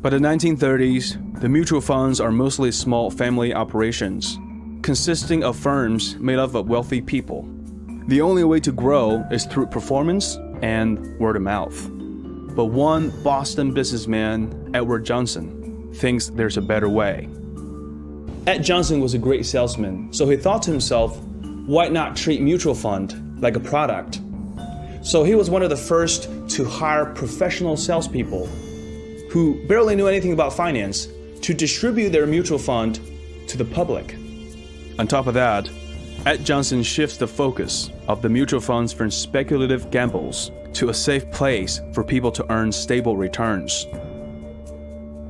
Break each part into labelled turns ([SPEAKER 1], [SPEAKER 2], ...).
[SPEAKER 1] By the 1930s, the mutual funds are mostly small family operations, consisting of firms made up of wealthy people. The only way to grow is through performance and word of mouth. But one Boston businessman, Edward Johnson, thinks there's a better way. Ed Johnson was a great salesman, so he thought to himself, why not treat mutual fund like a product? So he was one of the first to hire professional salespeople who barely knew anything about finance to distribute their mutual fund to the public. On top of that, Ed Johnson shifts the focus of the mutual funds from speculative gambles to a safe place for people to earn stable returns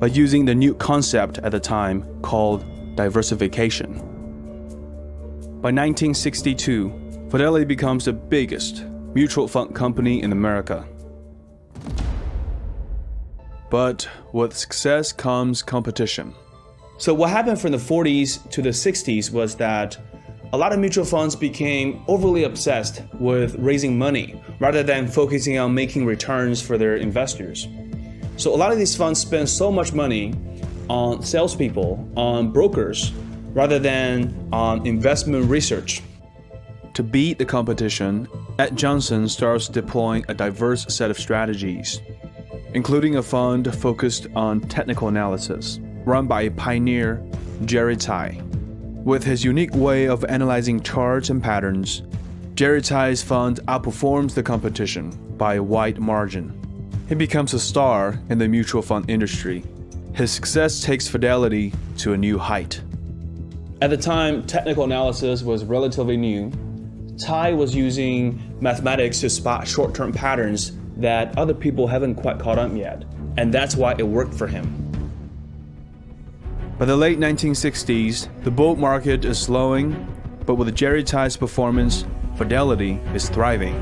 [SPEAKER 1] by using the new concept at the time called diversification. By 1962, Fidelity becomes the biggest mutual fund company in America. But with success comes competition. So what happened from the 40s to the 60s was that a lot of mutual funds became overly obsessed with raising money rather than focusing on making returns for their investors. So a lot of these funds spend so much money on salespeople, on brokers, rather than on investment research. To beat the competition, Ed Johnson starts deploying a diverse set of strategies, including a fund focused on technical analysis, run by pioneer Jerry Tai. With his unique way of analyzing charts and patterns, Jerry Tai's fund outperforms the competition by a wide margin. He becomes a star in the mutual fund industry. His success takes Fidelity to a new height. At the time, technical analysis was relatively new. Tai was using mathematics to spot short-term patterns that other people haven't quite caught up yet, and that's why it worked for him. By the late 1960s, the bull market is slowing, but with Jerry Tai's performance, Fidelity is thriving.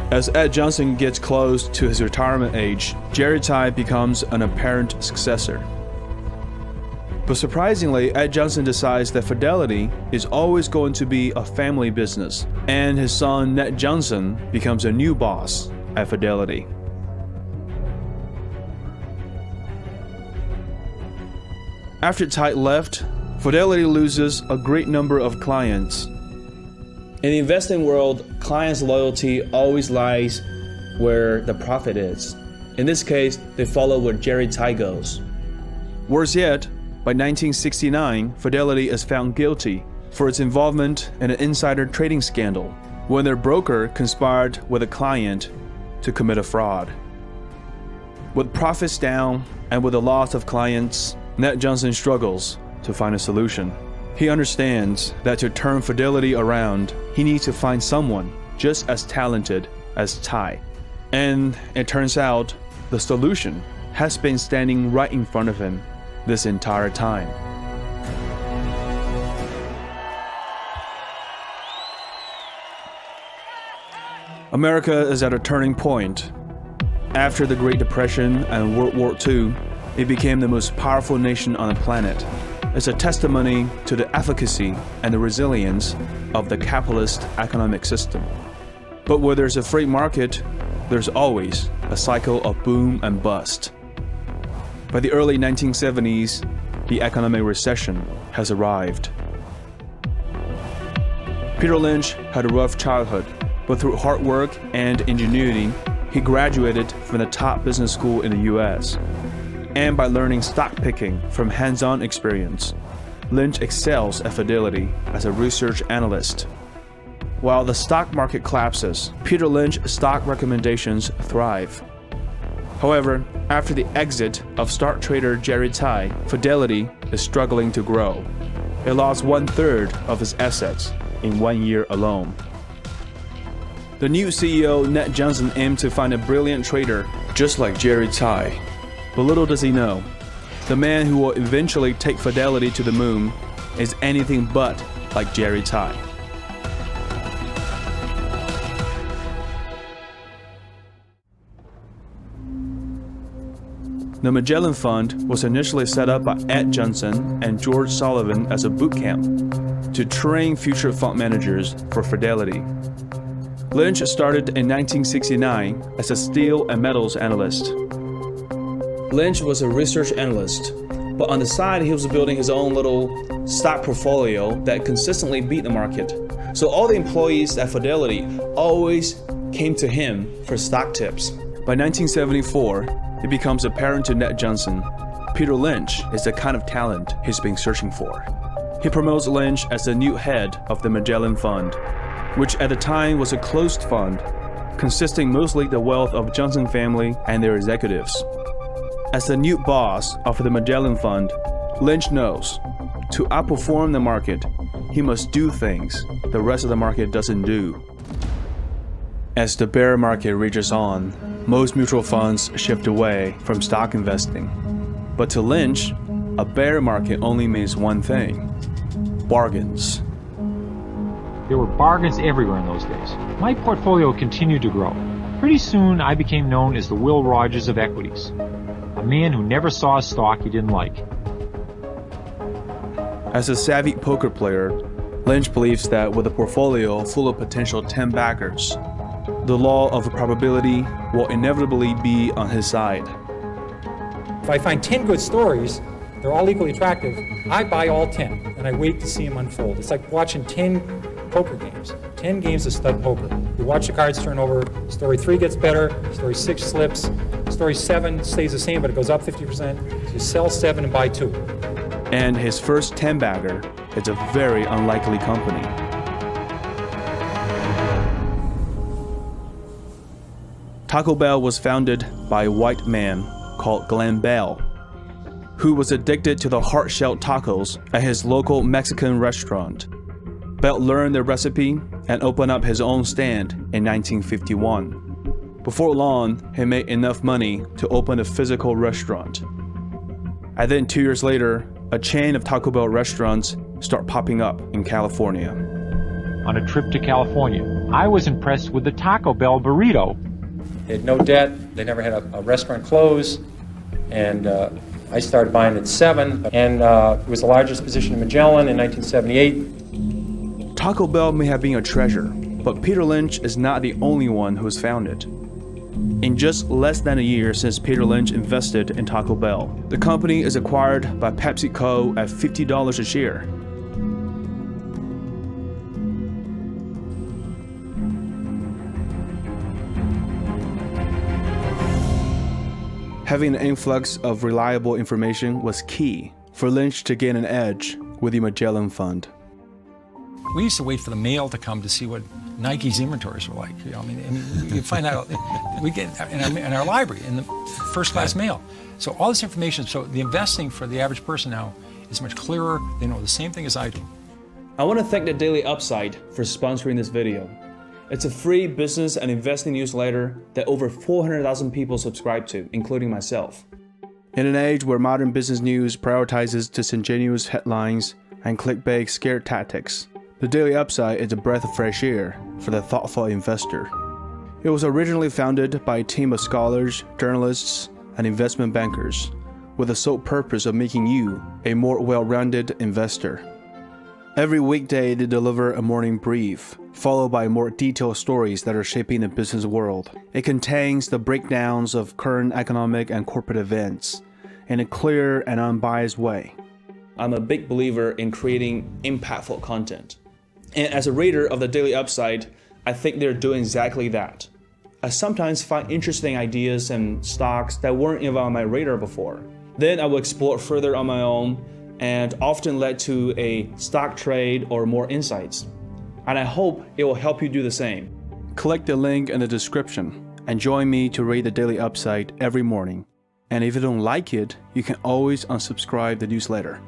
[SPEAKER 1] As Ed Johnson gets close to his retirement age, Jerry Tai becomes an apparent successor. But surprisingly, Ed Johnson decides that Fidelity is always going to be a family business, and his son Ned Johnson becomes a new boss at Fidelity. After Tai left, Fidelity loses a great number of clients. In the investing world, clients' loyalty always lies where the profit is. In this case, they follow where Jerry Tai goes. Worse yet, by 1969, Fidelity is found guilty for its involvement in an insider trading scandal when their broker conspired with a client to commit a fraud. With profits down and with the loss of clients, Ned Johnson struggles to find a solution. He understands that to turn Fidelity around, he needs to find someone just as talented as Tai. And it turns out the solution has been standing right in front of him this entire time. America is at a turning point. After the Great Depression and World War II, it became the most powerful nation on the planet. It's a testimony to the efficacy and the resilience of the capitalist economic system. But where there's a free market, there's always a cycle of boom and bust. By the early 1970s, the economic recession has arrived. Peter Lynch had a rough childhood, but through hard work and ingenuity, he graduated from the top business school in the US. And by learning stock picking from hands-on experience, Lynch excels at Fidelity as a research analyst. While the stock market collapses, Peter Lynch's stock recommendations thrive. However, after the exit of star trader Jerry Tai, Fidelity is struggling to grow. It lost 1/3 of its assets in 1 year alone. The new CEO, Ned Johnson, aimed to find a brilliant trader just like Jerry Tai. But little does he know, the man who will eventually take Fidelity to the moon is anything but like Jerry Tai. The Magellan Fund was initially set up by Ed Johnson and George Sullivan as a boot camp to train future fund managers for Fidelity. Lynch started in 1969 as a steel and metals analyst. Lynch was a research analyst, but on the side he was building his own little stock portfolio that consistently beat the market. So all the employees at Fidelity always came to him for stock tips. By 1974, it becomes apparent to Ned Johnson, Peter Lynch is the kind of talent he's been searching for. He promotes Lynch as the new head of the Magellan Fund, which at the time was a closed fund, consisting mostly the wealth of Johnson family and their executives. As the new boss of the Magellan Fund, Lynch knows to outperform the market, he must do things the rest of the market doesn't do. As the bear market rages on, most mutual funds shift away from stock investing. But to Lynch, a bear market only means one thing: bargains.
[SPEAKER 2] There were bargains everywhere in those days. My portfolio continued to grow. Pretty soon, I became known as the Will Rogers of equities, a man who never saw a stock he didn't like.
[SPEAKER 1] As a savvy poker player, Lynch believes that with a portfolio full of potential 10 backers, the law of probability will inevitably be on his side.
[SPEAKER 3] If I find 10 good stories, they're all equally attractive, I buy all 10 and I wait to see them unfold. It's like watching 10 poker games, 10 games of stud poker. You watch the cards turn over, story 3 gets better, story 6 slips, story 7 stays the same but it goes up 50%, so you sell 7 and buy 2.
[SPEAKER 1] And his first 10 bagger is a very unlikely company. Taco Bell was founded by a white man called Glenn Bell, who was addicted to the hard-shelled tacos at his local Mexican restaurant. Bell learned the recipe and opened up his own stand in 1951. Before long, he made enough money to open a physical restaurant. And then 2 years later, a chain of Taco Bell restaurants start popping up in California.
[SPEAKER 2] On a trip to California, I was impressed with the Taco Bell burrito.
[SPEAKER 3] They had no debt, they never had a restaurant close, and I started buying at 7, and it was the largest position in Magellan in 1978.
[SPEAKER 1] Taco Bell may have been a treasure, but Peter Lynch is not the only one who's found it. In just less than a year since Peter Lynch invested in Taco Bell, the company is acquired by PepsiCo at $50 a share. Having an influx of reliable information was key for Lynch to gain an edge with the Magellan Fund.
[SPEAKER 4] We used to wait for the mail to come to see what Nike's inventories were like. You know, I mean you find out, we get in our library, in the first class mail. So all this information, so the investing for the average person now is much clearer. They know the same thing as I do.
[SPEAKER 1] I want to thank the Daily Upside for sponsoring this video. It's a free business and investing newsletter that over 400,000 people subscribe to, including myself. In an age where modern business news prioritizes disingenuous headlines and clickbait scare tactics, the Daily Upside is a breath of fresh air for the thoughtful investor. It was originally founded by a team of scholars, journalists, and investment bankers, with the sole purpose of making you a more well-rounded investor. Every weekday they deliver a morning brief, followed by more detailed stories that are shaping the business world. It contains the breakdowns of current economic and corporate events in a clear and unbiased way. I'm a big believer in creating impactful content. And as a reader of the Daily Upside, I think they're doing exactly that. I sometimes find interesting ideas and stocks that weren't even on my radar before. Then I will explore further on my own and often led to a stock trade or more insights. And I hope it will help you do the same. Click the link in the description and join me to read the Daily Upside every morning. And if you don't like it, you can always unsubscribe the newsletter.